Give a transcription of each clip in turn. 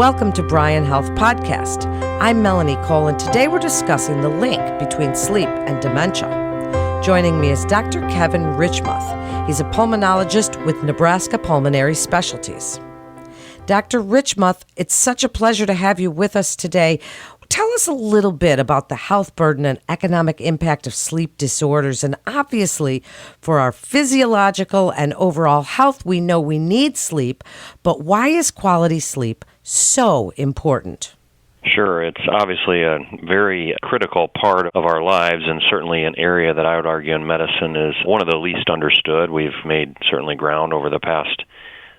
Welcome to Bryan Health Podcast. I'm Melanie Cole, and today we're discussing the link between sleep and dementia. Joining me is Dr. Kevin Reichmuth. He's a pulmonologist with Nebraska Pulmonary Specialties. Dr. Reichmuth, it's such a pleasure to have you with us today. Tell us a little bit about the health burden and economic impact of sleep disorders. And obviously, for our physiological and overall health, we know we need sleep. But why is quality sleep so important? Sure. It's obviously a very critical part of our lives, and certainly an area that I would argue in medicine is one of the least understood. We've made certainly ground over the past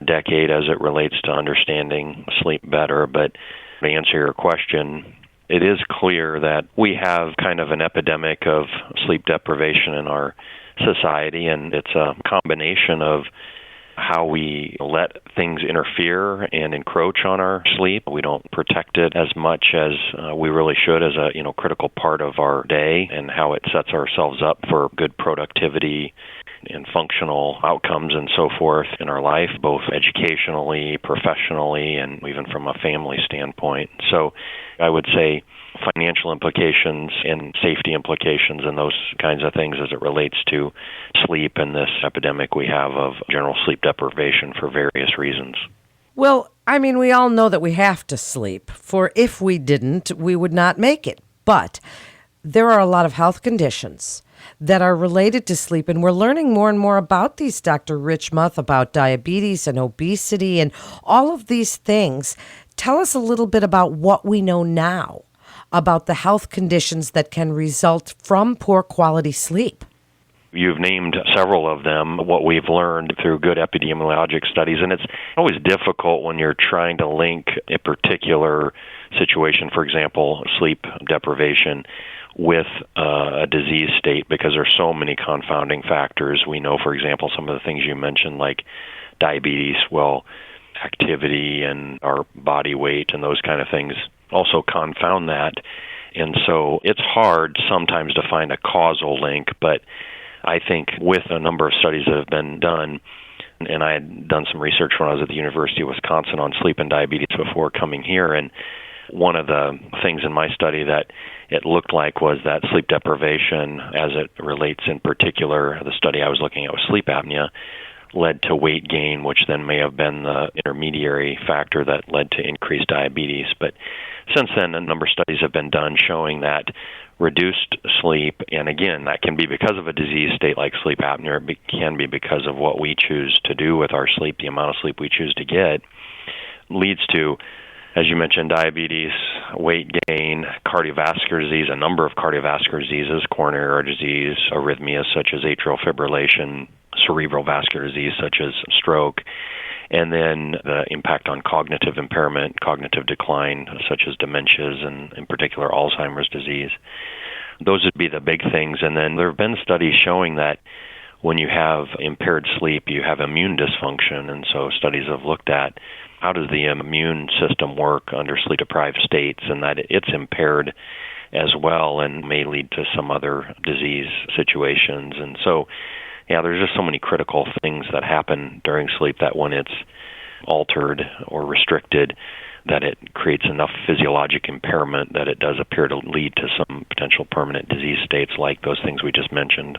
decade as it relates to understanding sleep better. But to answer your question, it is clear that we have kind of an epidemic of sleep deprivation in our society, and it's a combination of how we let things interfere and encroach on our sleep. We don't protect it as much as we really should as a critical part of our day, and how it sets ourselves up for good productivity and functional outcomes and so forth in our life, both educationally, professionally, and even from a family standpoint. So I would say financial implications and safety implications and those kinds of things as it relates to sleep and this epidemic we have of general sleep deprivation for various reasons. Well, we all know that we have to sleep, for if we didn't, we would not make it. But there are a lot of health conditions that are related to sleep, and we're learning more and more about these, Dr. Reichmuth, about diabetes and obesity and all of these things. Tell us a little bit about what we know now about the health conditions that can result from poor quality sleep. You've named several of them, what we've learned through good epidemiologic studies, and it's always difficult when you're trying to link a particular situation, for example, sleep deprivation, with a disease state, because there's so many confounding factors. We know, for example, some of the things you mentioned, like diabetes, activity and our body weight and those kind of things also confound that. And so it's hard sometimes to find a causal link, but I think with a number of studies that have been done, and I had done some research when I was at the University of Wisconsin on sleep and diabetes before coming here, and one of the things in my study that it looked like was that sleep deprivation, as it relates in particular, the study I was looking at was sleep apnea, led to weight gain, which then may have been the intermediary factor that led to increased diabetes. But since then, a number of studies have been done showing that reduced sleep, and again, that can be because of a disease state like sleep apnea, or it can be because of what we choose to do with our sleep, the amount of sleep we choose to get, leads to, as you mentioned, diabetes, weight gain, cardiovascular disease, a number of cardiovascular diseases, coronary artery disease, arrhythmias such as atrial fibrillation, cerebral vascular disease such as stroke, and then the impact on cognitive impairment, cognitive decline such as dementias, and in particular Alzheimer's disease. Those would be the big things. And then there have been studies showing that when you have impaired sleep, you have immune dysfunction, and so studies have looked at how does the immune system work under sleep-deprived states, and that it's impaired as well and may lead to some other disease situations. And so, there's just so many critical things that happen during sleep that when it's altered or restricted, that it creates enough physiologic impairment that it does appear to lead to some potential permanent disease states like those things we just mentioned.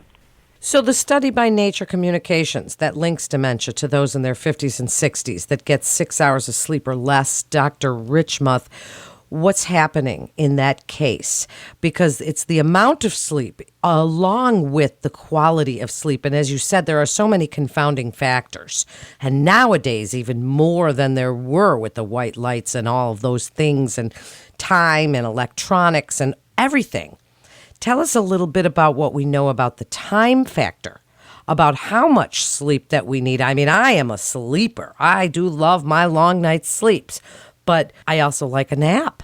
So the study by Nature Communications that links dementia to those in their 50s and 60s that get 6 hours of sleep or less, Dr. Reichmuth, what's happening in that case? Because it's the amount of sleep along with the quality of sleep. And as you said, there are so many confounding factors. And nowadays, even more than there were with the white lights and all of those things and time and electronics and everything. Tell us a little bit about what we know about the time factor, about how much sleep that we need. I am a sleeper. I do love my long night's sleeps, but I also like a nap.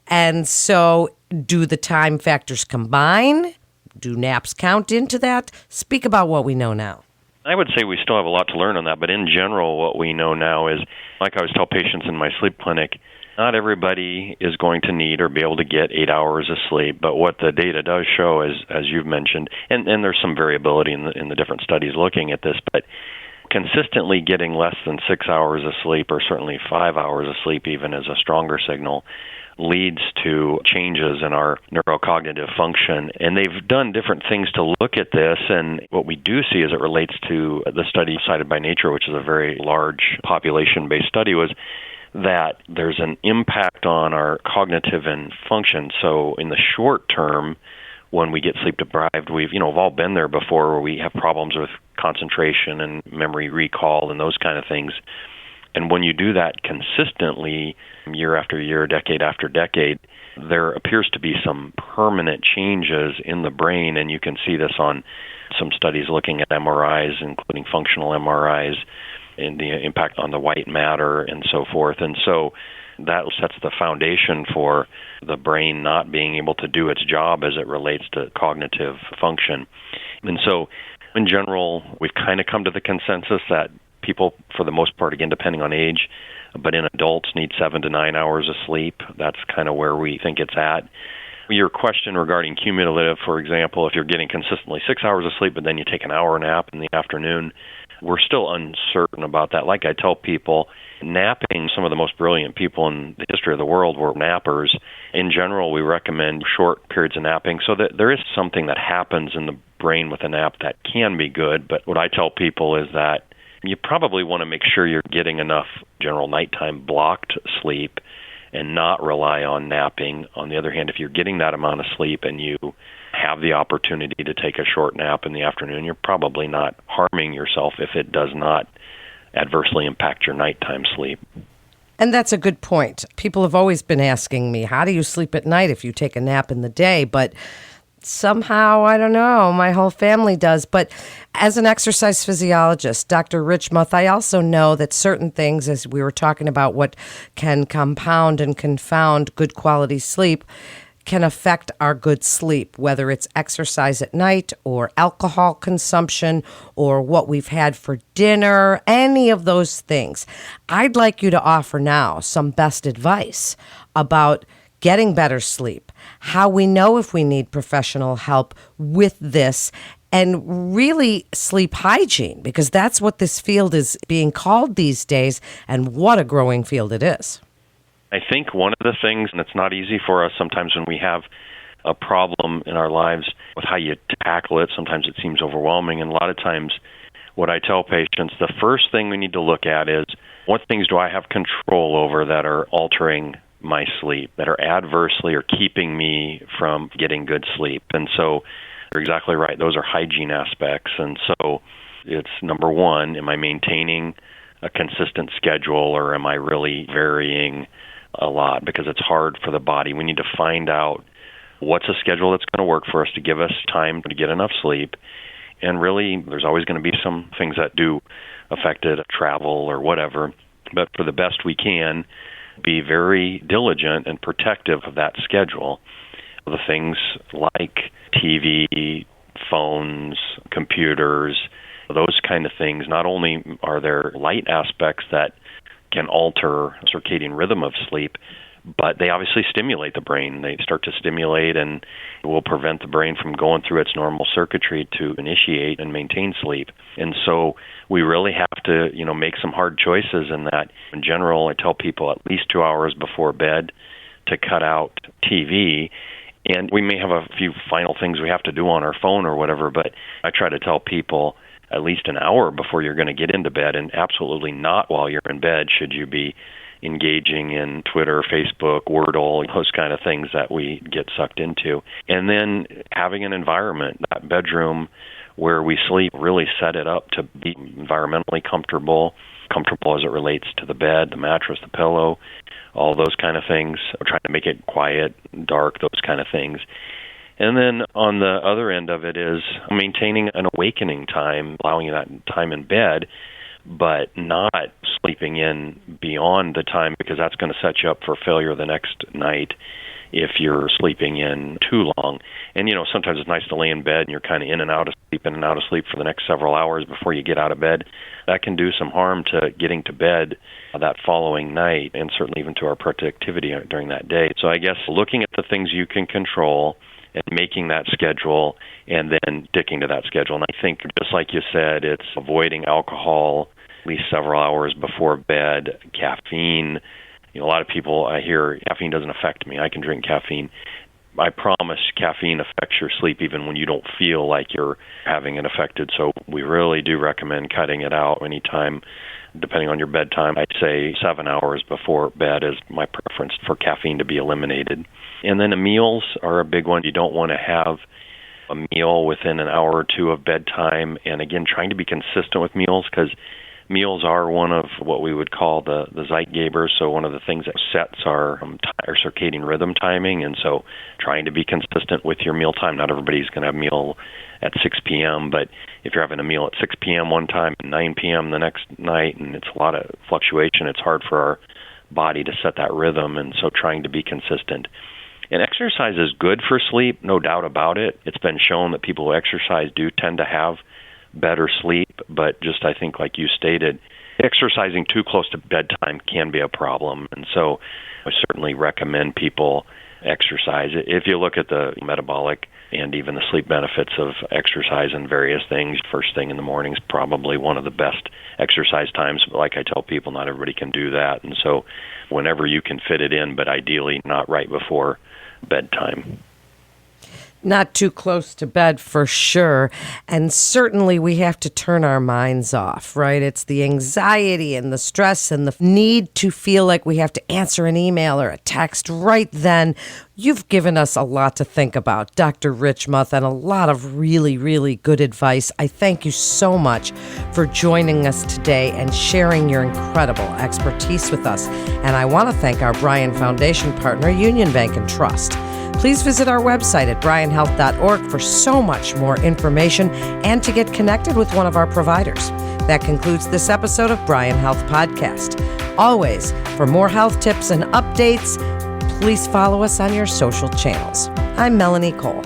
And so do the time factors combine? Do naps count into that? Speak about what we know now. I would say we still have a lot to learn on that, but in general, what we know now is, like I always tell patients in my sleep clinic, not everybody is going to need or be able to get 8 hours of sleep, but what the data does show is, as you've mentioned, and there's some variability in the different studies looking at this, but consistently getting less than 6 hours of sleep, or certainly 5 hours of sleep even, is a stronger signal, leads to changes in our neurocognitive function. And they've done different things to look at this, and what we do see as it relates to the study cited by Nature, which is a very large population-based study, was that there's an impact on our cognitive and function. So in the short term, when we get sleep deprived, we've all been there before, where we have problems with concentration and memory recall and those kind of things. And when you do that consistently, year after year, decade after decade, there appears to be some permanent changes in the brain, and you can see this on some studies looking at MRIs, including functional MRIs, and the impact on the white matter and so forth. And so that sets the foundation for the brain not being able to do its job as it relates to cognitive function. And so, in general, we've kind of come to the consensus that people, for the most part, again, depending on age, but in adults, need 7 to 9 hours of sleep. That's kind of where we think it's at. Your question regarding cumulative, for example, if you're getting consistently 6 hours of sleep, but then you take an hour nap in the afternoon, we're still uncertain about that. Like I tell people, napping, some of the most brilliant people in the history of the world were nappers. In general, we recommend short periods of napping, so that there is something that happens in the brain with a nap that can be good. But what I tell people is that you probably want to make sure you're getting enough general nighttime blocked sleep and not rely on napping. On the other hand, if you're getting that amount of sleep and you have the opportunity to take a short nap in the afternoon, you're probably not harming yourself if it does not adversely impact your nighttime sleep. And that's a good point. People have always been asking me, how do you sleep at night if you take a nap in the day? But somehow, I don't know, my whole family does. But as an exercise physiologist, Dr. Reichmuth, I also know that certain things, as we were talking about what can compound and confound good quality sleep, can affect our good sleep, whether it's exercise at night or alcohol consumption or what we've had for dinner, any of those things. I'd like you to offer now some best advice about getting better sleep, how we know if we need professional help with this, and really sleep hygiene, because that's what this field is being called these days, and what a growing field it is. I think one of the things, and it's not easy for us sometimes when we have a problem in our lives with how you tackle it, sometimes it seems overwhelming, and a lot of times what I tell patients, the first thing we need to look at is, what things do I have control over that are altering my sleep, that are adversely or keeping me from getting good sleep? And so you're exactly right. Those are hygiene aspects. And so it's number one, am I maintaining a consistent schedule, or am I really varying a lot? Because it's hard for the body. We need to find out what's a schedule that's going to work for us to give us time to get enough sleep. And really, there's always going to be some things that do affect it, travel or whatever. But for the best we can, be very diligent and protective of that schedule. The things like TV, phones, computers, those kind of things, not only are there light aspects that can alter circadian rhythm of sleep, but they obviously stimulate the brain. They start to stimulate and will prevent the brain from going through its normal circuitry to initiate and maintain sleep. And so we really have to, make some hard choices in that. In general, I tell people at least 2 hours before bed to cut out TV. And we may have a few final things we have to do on our phone or whatever, but I try to tell people at least an hour before you're going to get into bed, and absolutely not while you're in bed should you be engaging in Twitter, Facebook, Wordle, those kind of things that we get sucked into. And then having an environment, that bedroom where we sleep, really set it up to be environmentally comfortable as it relates to the bed, the mattress, the pillow, all those kind of things. We're trying to make it quiet, dark, those kind of things. And then on the other end of it is maintaining an awakening time, allowing that time in bed, but not sleeping in beyond the time, because that's going to set you up for failure the next night if you're sleeping in too long. And, sometimes it's nice to lay in bed and you're kind of in and out of sleep for the next several hours before you get out of bed. That can do some harm to getting to bed that following night, and certainly even to our productivity during that day. So I guess looking at the things you can control and making that schedule, and then sticking to that schedule. And I think, just like you said, it's avoiding alcohol at least several hours before bed. Caffeine, a lot of people I hear, caffeine doesn't affect me. I can drink caffeine. I promise caffeine affects your sleep even when you don't feel like you're having it affected. So we really do recommend cutting it out anytime, depending on your bedtime. I'd say 7 hours before bed is my preference for caffeine to be eliminated. And then the meals are a big one. You don't want to have a meal within an hour or two of bedtime. And again, trying to be consistent with meals, because meals are one of what we would call the Zeitgeber, so one of the things that sets our circadian rhythm timing, and so trying to be consistent with your meal time. Not everybody's going to have a meal at 6 p.m., but if you're having a meal at 6 p.m. one time and 9 p.m. the next night, and it's a lot of fluctuation, it's hard for our body to set that rhythm, and so trying to be consistent. And exercise is good for sleep, no doubt about it. It's been shown that people who exercise do tend to have better sleep, but just I think like you stated, exercising too close to bedtime can be a problem. And so I certainly recommend people exercise. If you look at the metabolic and even the sleep benefits of exercise and various things, first thing in the morning is probably one of the best exercise times. But like I tell people, not everybody can do that. And so whenever you can fit it in, but ideally not right before bedtime. Not too close to bed for sure. And certainly we have to turn our minds off, right? It's the anxiety and the stress and the need to feel like we have to answer an email or a text right then. You've given us a lot to think about, Dr. Reichmuth, and a lot of really, really good advice. I thank you so much for joining us today and sharing your incredible expertise with us. And I want to thank our Bryan Foundation partner, Union Bank and Trust. Please visit our website at bryanhealth.org for so much more information and to get connected with one of our providers. That concludes this episode of Bryan Health Podcast. Always, for more health tips and updates, please follow us on your social channels. I'm Melanie Cole.